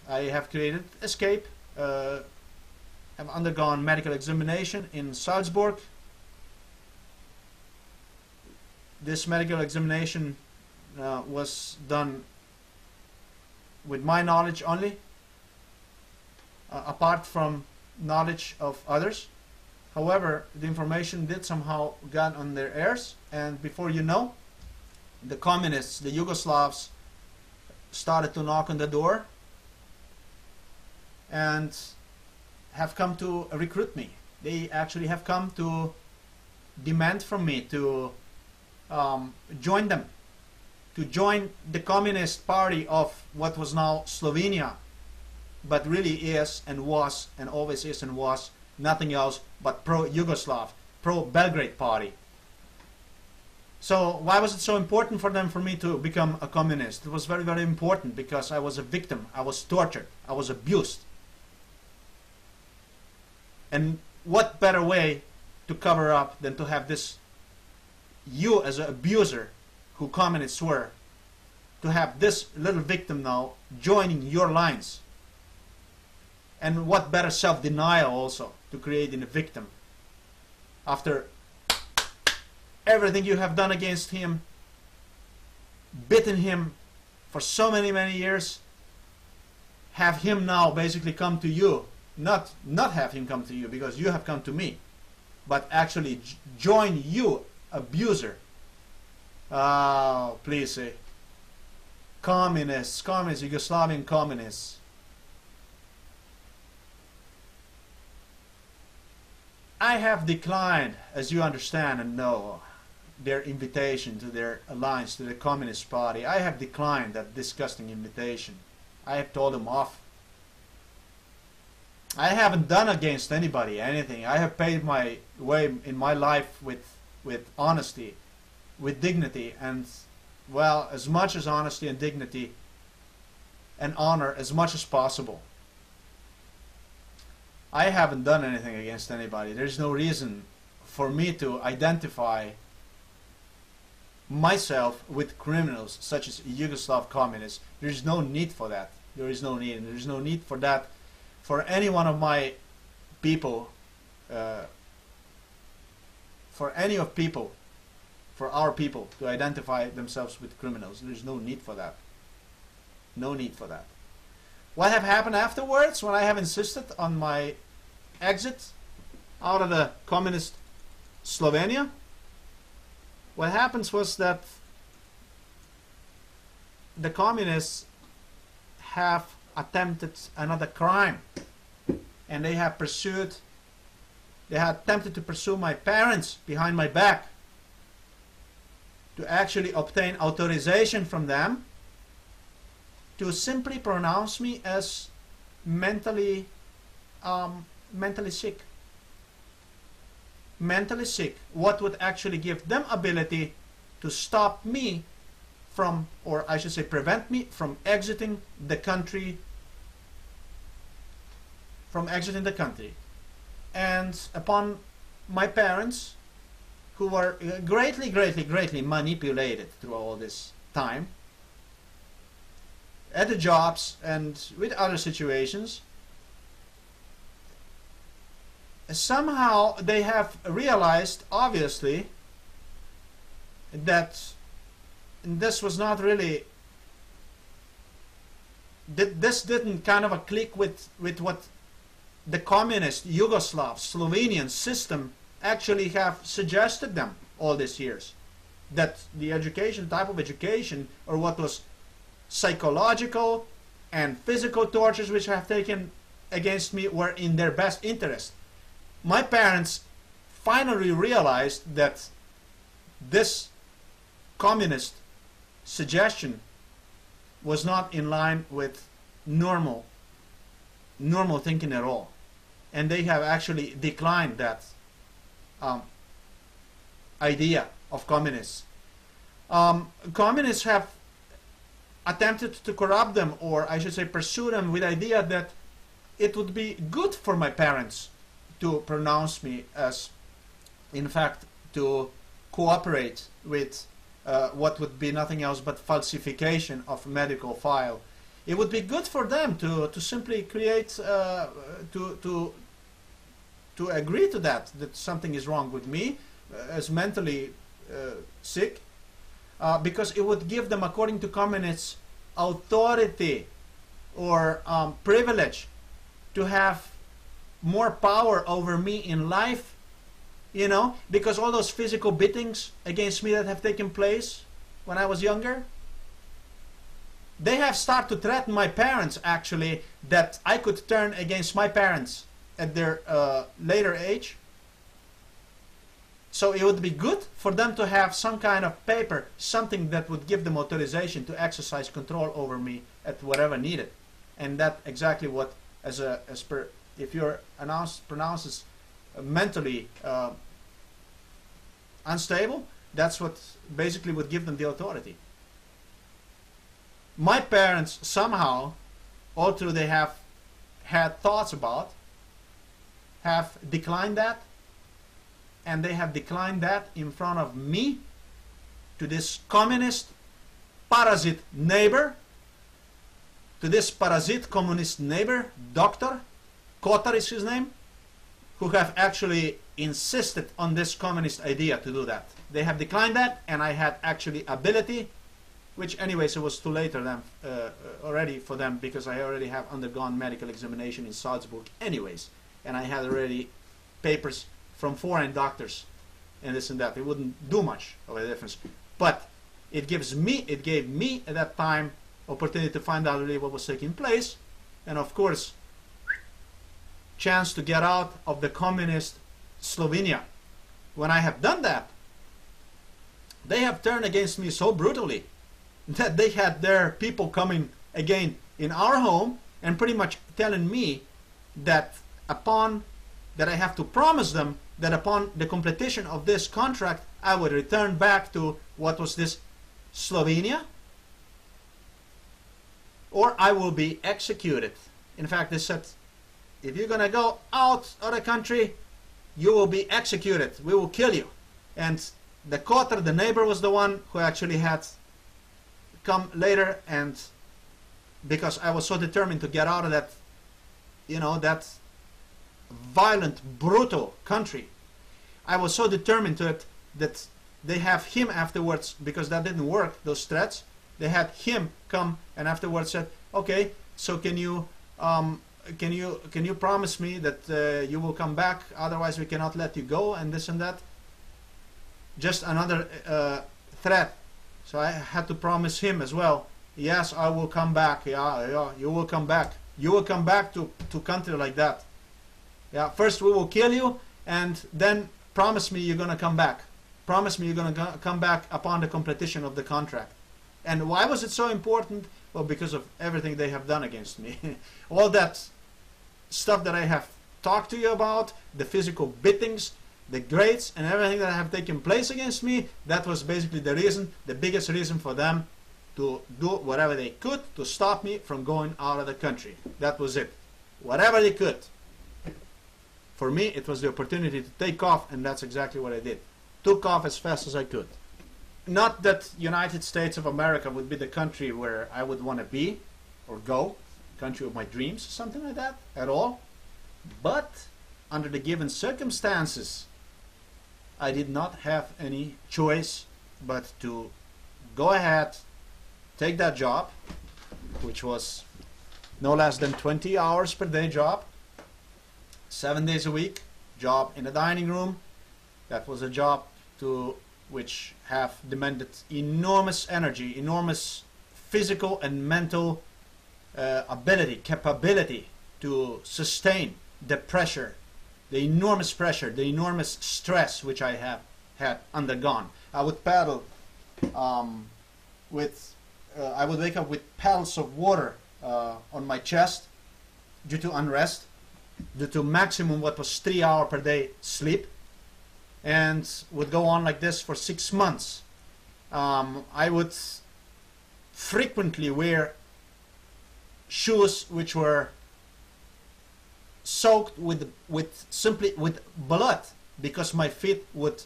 I have created escape. Have undergone medical examination in Salzburg. This medical examination was done with my knowledge only, apart from knowledge of others. However, the information did somehow get on their ears, and before you know, the communists, the Yugoslavs, started to knock on the door and have come to recruit me. They actually have come to demand from me to join them, to join the Communist Party of what was now Slovenia, but really is and was and always is and was nothing else but pro-Yugoslav, pro-Belgrade party. So why was it so important for them for me to become a communist? It was very, very important because I was a victim. I was tortured. I was abused. And what better way to cover up than to have this, you as an abuser, who communists were, to have this little victim now joining your lines. And what better self-denial also to create in a victim after everything you have done against him, bitten him for so many years, have him now basically come to you. Not have him come to you because you have come to me, but actually join you, abuser. Oh, please say, communists, Yugoslavian communists. I have declined, as you understand and know, their invitation to their alliance to the Communist Party. I have declined that disgusting invitation. I have told them off. I haven't done against anybody anything. I have paid my way in my life with honesty, with dignity, and, well, as much as honesty and dignity and honor as much as possible. I haven't done anything against anybody. There's no reason for me to identify myself with criminals such as Yugoslav communists. There's no need for that. There is no need. There's no need for that for any one of my people, for our people to identify themselves with criminals. There's no need for that. No need for that. What have happened afterwards when I have insisted on my exit out of the communist Slovenia? What happens was that the communists have attempted another crime, and they had attempted to pursue my parents behind my back to actually obtain authorization from them to simply pronounce me as mentally sick. Mentally sick. What would actually give them ability to stop me from, or I should say prevent me from exiting the country. And upon my parents, who were greatly manipulated through all this time, at the jobs and with other situations, somehow they have realized, obviously, that this was not really, this didn't kind of click with what the communist Yugoslav Slovenian system actually have suggested them all these years. That the education, type of education, or what was psychological and physical tortures which have taken against me were in their best interest. My parents finally realized that this communist suggestion was not in line with normal thinking at all, and they have actually declined that idea of communists. Communists have attempted to corrupt them, or I should say pursue them, with the idea that it would be good for my parents to pronounce me as, in fact, to cooperate with what would be nothing else but falsification of medical file it would be good for them to simply create, to agree to that something is wrong with me, as mentally sick, because it would give them, according to communists, authority or privilege to have more power over me in life, you know, because all those physical beatings against me that have taken place when I was younger, they have started to threaten my parents, actually, that I could turn against my parents at their later age. So it would be good for them to have some kind of paper, something that would give them authorization to exercise control over me at whatever needed. And that exactly what, as per, if you're pronounced as mentally unstable, that's what basically would give them the authority. My parents somehow, although they have had thoughts about, have declined that, and they have declined that in front of me to this communist parasite neighbor, to this parasite communist neighbor, Dr. Kotar is his name, who have actually insisted on this communist idea to do that. They have declined that, and I had actually ability, which anyways it was too late for them, already for them, because I already have undergone medical examination in Salzburg anyways, and I had already papers from foreign doctors and this and that. It wouldn't do much of a difference, but it gave me at that time opportunity to find out really what was taking place, and of course chance to get out of the communist Slovenia. When I have done that, they have turned against me so brutally that they had their people coming again in our home and pretty much telling me that that I have to promise them that upon the completion of this contract I would return back to what was this Slovenia, or I will be executed. In fact, they said, if you're gonna go out of the country, you will be executed. We will kill you. And the Kotar, the neighbor, was the one who actually had come later, and because I was so determined to get out of that, you know, that violent, brutal country, I was so determined to it that they have him afterwards, because that didn't work, those threats. They had him come and afterwards said, okay, so can you promise me that you will come back, otherwise we cannot let you go, and this and that. Just another threat. So I had to promise him as well, yes, I will come back. Yeah, you will come back. You will come back to country like that. Yeah, first we will kill you, and then promise me you're gonna come back. Promise me you're gonna come back upon the completion of the contract. And why was it so important? Well, because of everything they have done against me. All that stuff that I have talked to you about, the physical beatings, the grades, and everything that have taken place against me, that was basically the reason, the biggest reason for them to do whatever they could to stop me from going out of the country. That was it. Whatever they could. For me, it was the opportunity to take off, and that's exactly what I did. Took off as fast as I could. Not that United States of America would be the country where I would want to be or go, country of my dreams, something like that, at all. But under the given circumstances, I did not have any choice but to go ahead, take that job, which was no less than 20 hours per day job, 7 days a week, job in the dining room. That was a job which have demanded enormous energy, enormous physical and mental capability to sustain the pressure, the enormous pressure, the enormous stress which I have had undergone. I would paddle I would wake up with paddles of water on my chest due to unrest, due to maximum what was 3 hours per day sleep, and would go on like this for 6 months. I would frequently wear shoes which were soaked with blood, because my feet would